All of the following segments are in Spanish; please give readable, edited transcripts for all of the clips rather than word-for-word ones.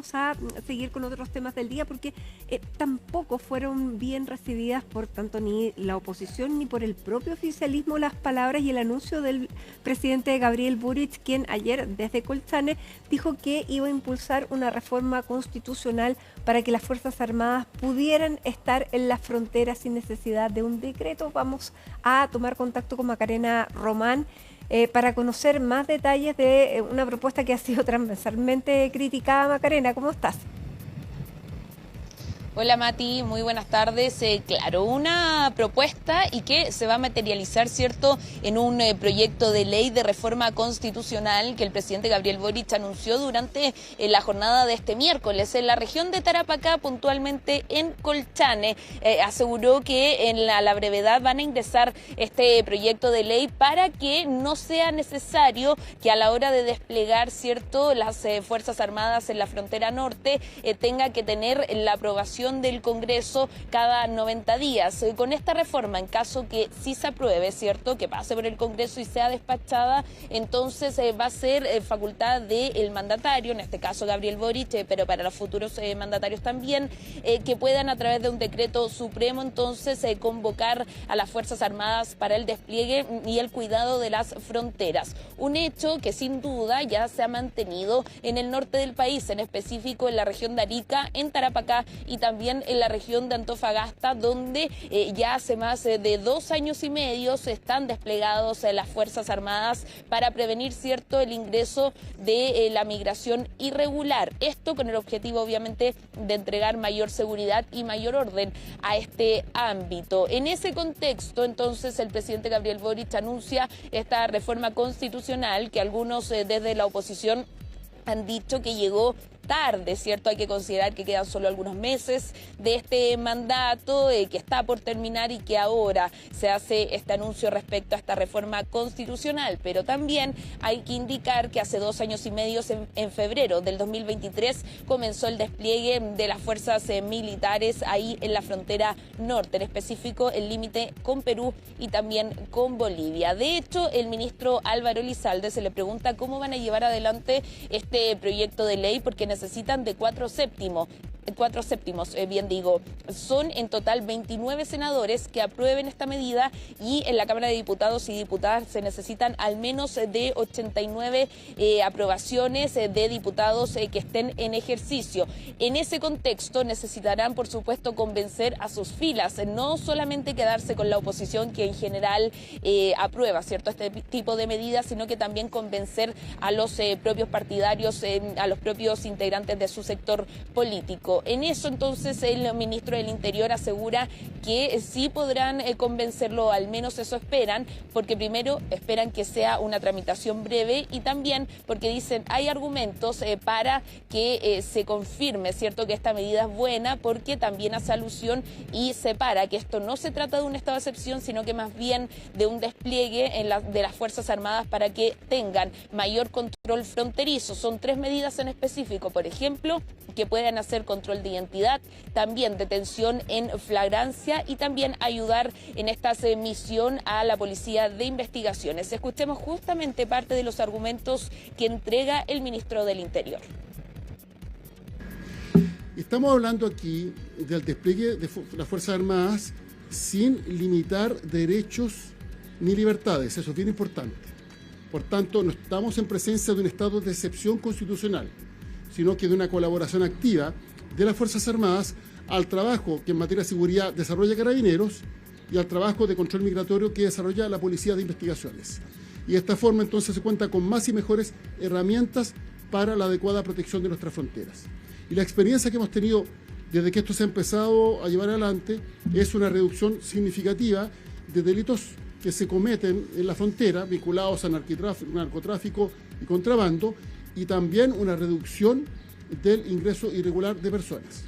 vamos a seguir con otros temas del día porque tampoco fueron bien recibidas por tanto ni la oposición ni por el propio oficialismo las palabras y el anuncio del presidente Gabriel Boric, quien ayer desde Colchane dijo que iba a impulsar una reforma constitucional para que las Fuerzas Armadas pudieran estar en la frontera sin necesidad de un decreto. Vamos a tomar contacto con Macarena Román para conocer más detalles de una propuesta que ha sido transversalmente criticada. Macarena, ¿cómo estás? Hola Mati, muy buenas tardes. Claro, una propuesta y que se va a materializar, ¿cierto?, en un proyecto de ley de reforma constitucional que el presidente Gabriel Boric anunció durante la jornada de este miércoles en la región de Tarapacá, puntualmente en Colchane. Aseguró que en la brevedad van a ingresar este proyecto de ley para que no sea necesario que a la hora de desplegar, ¿cierto?, las Fuerzas Armadas en la frontera norte tenga que tener la aprobación del Congreso cada 90 días. Con esta reforma, en caso que sí se apruebe, ¿cierto?, que pase por el Congreso y sea despachada, entonces va a ser facultad del mandatario, en este caso Gabriel Boric, pero para los futuros mandatarios también, que puedan a través de un decreto supremo entonces convocar a las Fuerzas Armadas para el despliegue y el cuidado de las fronteras. Un hecho que sin duda ya se ha mantenido en el norte del país, en específico en la región de Arica, en Tarapacá y también en la región de Antofagasta, donde ya hace más de 2 años y medio se están desplegados las Fuerzas Armadas para prevenir, ¿cierto?, el ingreso de la migración irregular. Esto con el objetivo, obviamente, de entregar mayor seguridad y mayor orden a este ámbito. En ese contexto, entonces, el presidente Gabriel Boric anuncia esta reforma constitucional que algunos desde la oposición han dicho que llegó tarde, ¿cierto? Hay que considerar que quedan solo algunos meses de este mandato que está por terminar y que ahora se hace este anuncio respecto a esta reforma constitucional, pero también hay que indicar que hace 2 años y medio, en febrero del 2023, comenzó el despliegue de las fuerzas militares ahí en la frontera norte, en específico el límite con Perú y también con Bolivia. De hecho, el ministro Álvaro Elizalde se le pregunta cómo van a llevar adelante este proyecto de ley, porque necesitan de 4 séptimos. Son en total 29 senadores que aprueben esta medida y en la Cámara de Diputados y Diputadas se necesitan al menos de 89 aprobaciones de diputados que estén en ejercicio. En ese contexto necesitarán, por supuesto, convencer a sus filas, no solamente quedarse con la oposición que en general aprueba, ¿cierto?, este tipo de medidas, sino que también convencer a los propios partidarios, a los propios integrantes de su sector político. En eso, entonces, el ministro del Interior asegura que sí podrán convencerlo, al menos eso esperan, porque primero esperan que sea una tramitación breve y también porque dicen hay argumentos para que se confirme, ¿cierto?, que esta medida es buena, porque también hace alusión y separa que esto no se trata de un estado de excepción, sino que más bien de un despliegue de las Fuerzas Armadas para que tengan mayor control fronterizo. Son 3 medidas en específico, por ejemplo, que puedan hacer control de identidad, también detención en flagrancia y también ayudar en esta misión a la Policía de Investigaciones. Escuchemos justamente parte de los argumentos que entrega el ministro del Interior. Estamos hablando aquí del despliegue de las Fuerzas Armadas sin limitar derechos ni libertades, eso es bien importante. Por tanto, no estamos en presencia de un estado de excepción constitucional, sino que de una colaboración activa de las Fuerzas Armadas al trabajo que en materia de seguridad desarrolla Carabineros y al trabajo de control migratorio que desarrolla la Policía de Investigaciones. Y de esta forma entonces se cuenta con más y mejores herramientas para la adecuada protección de nuestras fronteras. Y la experiencia que hemos tenido desde que esto se ha empezado a llevar adelante es una reducción significativa de delitos que se cometen en la frontera vinculados a narcotráfico y contrabando, y también una reducción del ingreso irregular de personas.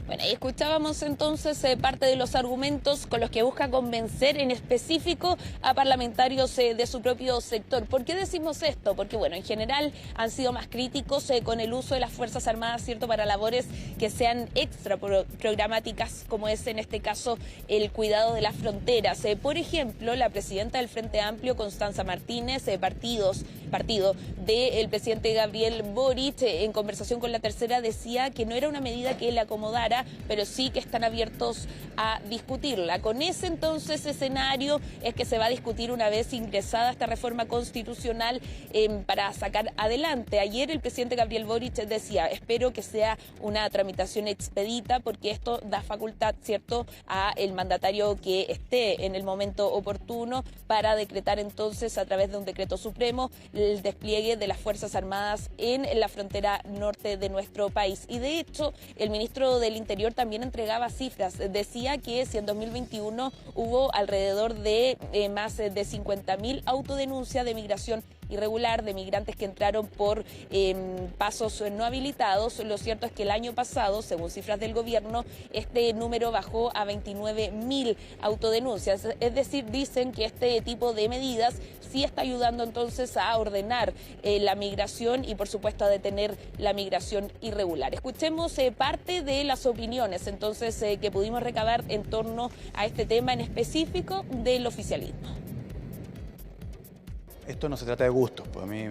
Bueno, y escuchábamos entonces parte de los argumentos con los que busca convencer en específico a parlamentarios de su propio sector. ¿Por qué decimos esto? Porque, bueno, en general han sido más críticos con el uso de las Fuerzas Armadas, ¿cierto?, para labores que sean extra programáticas, como es en este caso el cuidado de las fronteras. Por ejemplo, la presidenta del Frente Amplio, Constanza Martínez, partido del presidente Gabriel Boric, en conversación con La Tercera, decía que no era una medida que le acomodara, pero sí que están abiertos a discutirla. Con ese entonces escenario es que se va a discutir una vez ingresada esta reforma constitucional para sacar adelante. Ayer el presidente Gabriel Boric decía, espero que sea una tramitación expedita, porque esto da facultad, ¿cierto?, a el mandatario que esté en el momento oportuno para decretar entonces a través de un decreto supremo el despliegue de las Fuerzas Armadas en la frontera norte de nuestro país. Y de hecho, el ministro del Interior también entregaba cifras. Decía que si en 2021 hubo alrededor de más de 50.000 autodenuncias de migración irregular, de migrantes que entraron por pasos no habilitados, lo cierto es que el año pasado, según cifras del gobierno, este número bajó a 29.000 autodenuncias. Es decir, dicen que este tipo de medidas sí está ayudando entonces a ordenar la migración y, por supuesto, a detener la migración irregular. Escuchemos parte de las opiniones entonces que pudimos recabar en torno a este tema en específico del oficialismo. Esto no se trata de gustos, pues a mí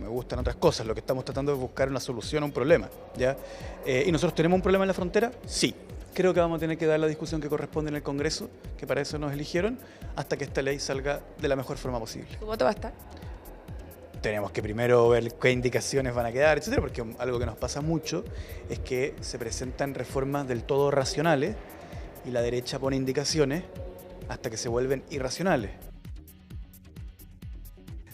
me gustan otras cosas. Lo que estamos tratando es buscar una solución a un problema, ¿ya? ¿Y nosotros tenemos un problema en la frontera? Sí. Creo que vamos a tener que dar la discusión que corresponde en el Congreso, que para eso nos eligieron, hasta que esta ley salga de la mejor forma posible. ¿Tu voto va a estar? Tenemos que primero ver qué indicaciones van a quedar, etcétera, porque algo que nos pasa mucho es que se presentan reformas del todo racionales y la derecha pone indicaciones hasta que se vuelven irracionales.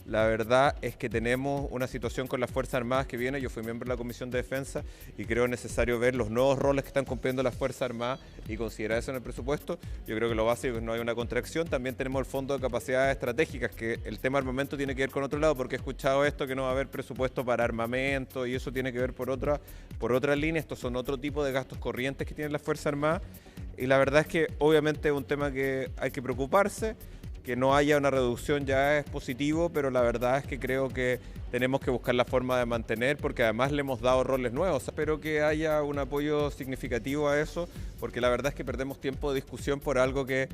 La verdad es que tenemos una situación con las Fuerzas Armadas que viene. Yo fui miembro de la Comisión de Defensa y creo necesario ver los nuevos roles que están cumpliendo las Fuerzas Armadas y considerar eso en el presupuesto. Yo creo que lo básico es que no hay una contracción. También tenemos el Fondo de Capacidades Estratégicas, que el tema armamento tiene que ver con otro lado, porque he escuchado esto, que no va a haber presupuesto para armamento y eso tiene que ver por otra línea. Estos son otro tipo de gastos corrientes que tienen las Fuerzas Armadas y la verdad es que obviamente es un tema que hay que preocuparse. Que no haya una reducción ya es positivo, pero la verdad es que creo que tenemos que buscar la forma de mantener, porque además le hemos dado roles nuevos. Espero que haya un apoyo significativo a eso, porque la verdad es que perdemos tiempo de discusión por algo que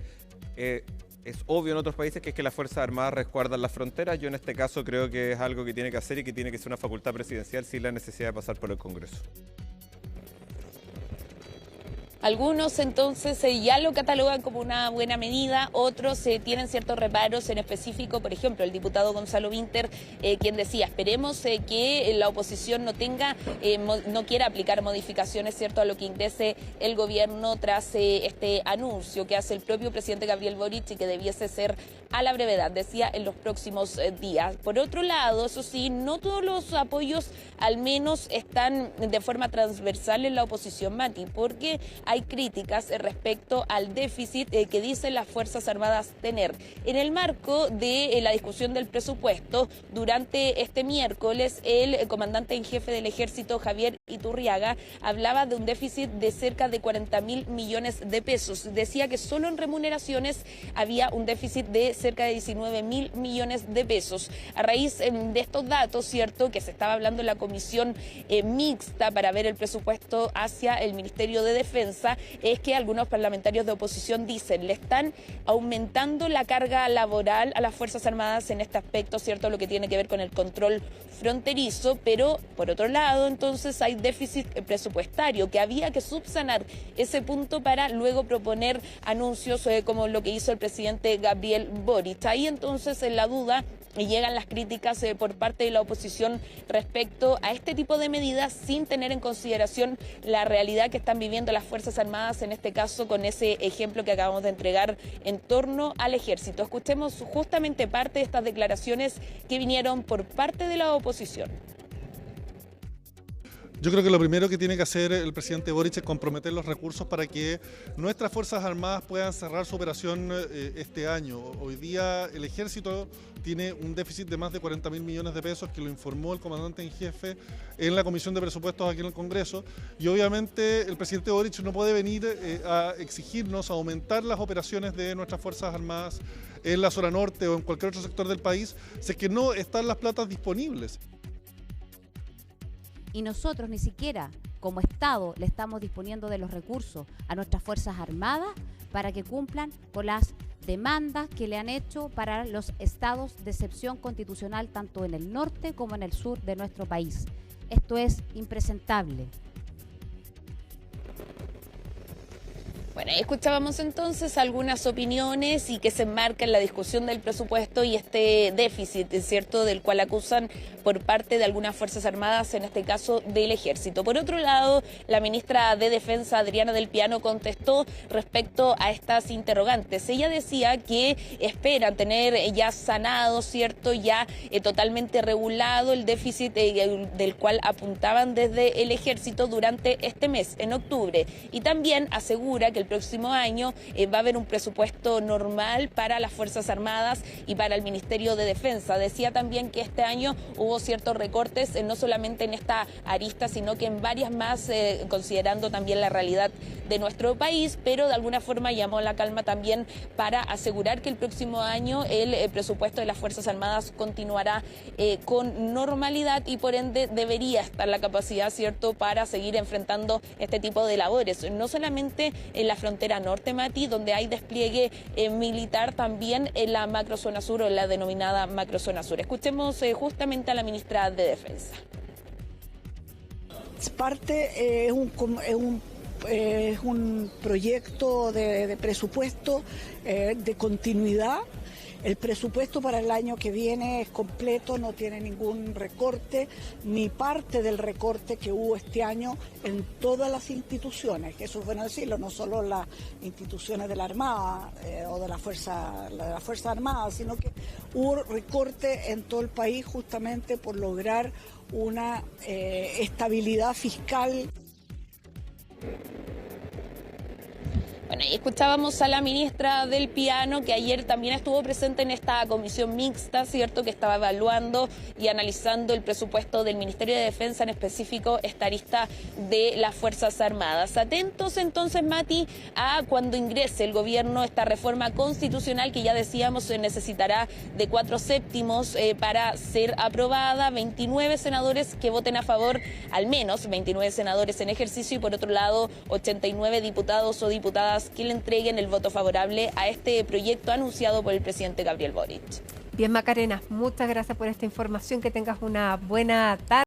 es obvio en otros países, que es que las Fuerzas Armadas resguardan las fronteras. Yo en este caso creo que es algo que tiene que hacer y que tiene que ser una facultad presidencial sin la necesidad de pasar por el Congreso. Algunos entonces ya lo catalogan como una buena medida, otros tienen ciertos reparos en específico, por ejemplo, el diputado Gonzalo Vinter, quien decía, esperemos que la oposición no quiera aplicar modificaciones, cierto, a lo que ingrese el gobierno tras este anuncio que hace el propio presidente Gabriel Boric y que debiese ser a la brevedad, decía, en los próximos días. Por otro lado, eso sí, no todos los apoyos al menos están de forma transversal en la oposición, Mati, porque hay críticas respecto al déficit que dicen las Fuerzas Armadas tener. En el marco de la discusión del presupuesto, durante este miércoles, el comandante en jefe del Ejército, Javier Iturriaga, hablaba de un déficit de cerca de 40.000 millones de pesos. Decía que solo en remuneraciones había un déficit de cerca de 19.000 millones de pesos. A raíz de estos datos, cierto, que se estaba hablando en la comisión mixta para ver el presupuesto hacia el Ministerio de Defensa, es que algunos parlamentarios de oposición dicen, le están aumentando la carga laboral a las Fuerzas Armadas en este aspecto, cierto, lo que tiene que ver con el control fronterizo, pero por otro lado entonces hay déficit presupuestario que había que subsanar ese punto para luego proponer anuncios como lo que hizo el presidente Gabriel Boric. Ahí entonces en la duda llegan las críticas por parte de la oposición respecto a este tipo de medidas sin tener en consideración la realidad que están viviendo las Fuerzas Armadas, en este caso con ese ejemplo que acabamos de entregar en torno al Ejército. Escuchemos justamente parte de estas declaraciones que vinieron por parte de la oposición. Yo creo que lo primero que tiene que hacer el presidente Boric es comprometer los recursos para que nuestras Fuerzas Armadas puedan cerrar su operación este año. Hoy día el Ejército tiene un déficit de más de 40.000 millones de pesos, que lo informó el comandante en jefe en la Comisión de Presupuestos aquí en el Congreso, y obviamente el presidente Boric no puede venir a exigirnos aumentar las operaciones de nuestras Fuerzas Armadas en la zona norte o en cualquier otro sector del país, si es que no están las platas disponibles. Y nosotros ni siquiera como Estado le estamos disponiendo de los recursos a nuestras Fuerzas Armadas para que cumplan con las demandas que le han hecho para los estados de excepción constitucional tanto en el norte como en el sur de nuestro país. Esto es impresentable. Bueno, escuchábamos entonces algunas opiniones y que se enmarca en la discusión del presupuesto y este déficit, ¿cierto?, del cual acusan por parte de algunas Fuerzas Armadas, en este caso del Ejército. Por otro lado, la ministra de Defensa, Adriana del Piano, contestó respecto a estas interrogantes. Ella decía que esperan tener ya sanado, ¿cierto?, ya totalmente regulado el déficit del cual apuntaban desde el Ejército durante este mes, en octubre. Y también asegura que el próximo año va a haber un presupuesto normal para las Fuerzas Armadas y para el Ministerio de Defensa. Decía también que este año hubo ciertos recortes, no solamente en esta arista, sino que en varias más, considerando también la realidad de nuestro país, pero de alguna forma llamó la calma también para asegurar que el próximo año el presupuesto de las Fuerzas Armadas continuará con normalidad y por ende debería estar la capacidad, ¿cierto?, para seguir enfrentando este tipo de labores. No solamente en la frontera norte, Mati, donde hay despliegue militar, también en la macrozona sur o en la denominada macrozona sur. Escuchemos justamente a la ministra de Defensa. Parte es un proyecto de presupuesto de continuidad. El presupuesto para el año que viene es completo, no tiene ningún recorte, ni parte del recorte que hubo este año en todas las instituciones, que eso es bueno decirlo, no solo las instituciones de la Armada o de la Fuerza Armada, sino que hubo recorte en todo el país justamente por lograr una estabilidad fiscal. Bueno, y escuchábamos a la ministra del Piano, que ayer también estuvo presente en esta comisión mixta, ¿cierto?, que estaba evaluando y analizando el presupuesto del Ministerio de Defensa, en específico esta arista de las Fuerzas Armadas. Atentos entonces, Mati, a cuando ingrese el gobierno esta reforma constitucional que ya decíamos se necesitará de 4/7 para ser aprobada, 29 senadores que voten a favor, al menos 29 senadores en ejercicio y por otro lado 89 diputados o diputadas que le entreguen el voto favorable a este proyecto anunciado por el presidente Gabriel Boric. Bien, Macarena, muchas gracias por esta información, que tengas una buena tarde.